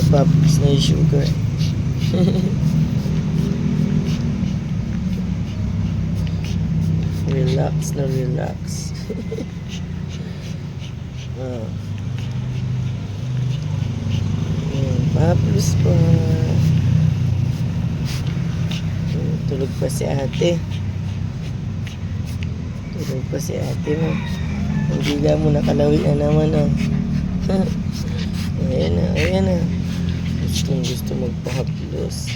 Nagpapis na yung sugar. Relax na relax. Paplos pa. Tulog pa si ate. Tulog pa si ate mo. Ang dila mo nakalawi na naman, oh. Ayan na, ayan na. Gusto magpahaplos.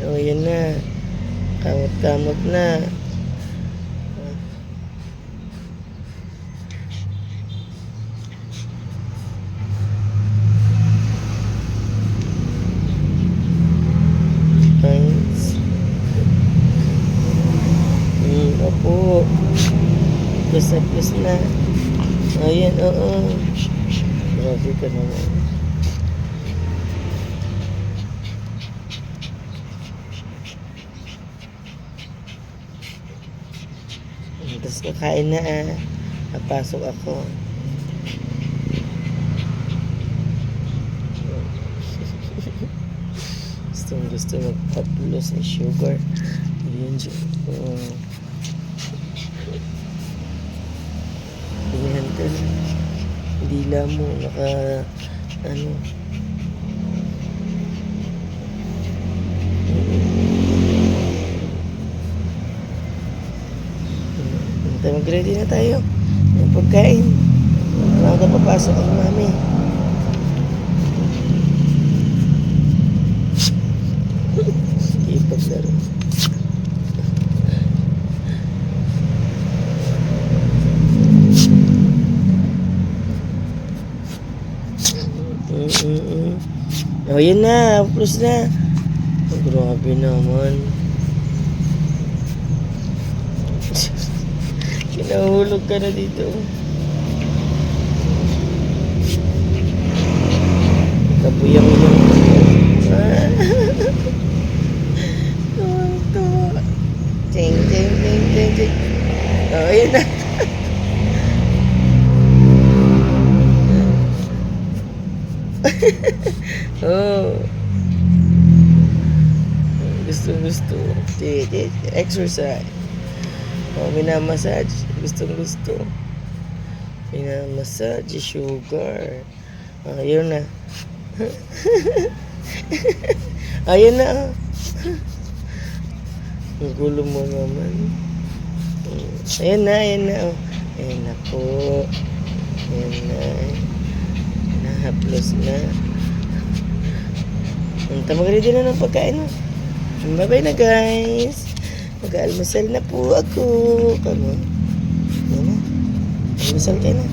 Oh, yan na. Kamot-kamot na. Thanks. Opo. Plus na plus na. Ayan, oo. Grabe ka naman. Tapos kakain na, napasok ako. Gusto magpaplos ng sugar. Yun, hinihantan. Dila mo, ano. Mag-ready na tayo ng pagkain. Maaga papasok ang mami. Ipaglaro. Oh, yun na. Plus na. Oh, grabe naman. Kinahulog ka na dito. Kabuyang yung tuwa. Ting, ting, ting, ting, ting. Oh, yun na. Oh. Gusto. Exercise. Oh, minamassage. Gusto. Minamassage, sugar. Ayun na. Ayun na. Ang gulo mo naman. Ayun na. Oh. Ayun na po. Ayun na. Nahaplos na. Mag-ready na ng pagkain mo. Bye-bye na, guys. Mag-almusal na po ako. Come on. Almusal kayo na.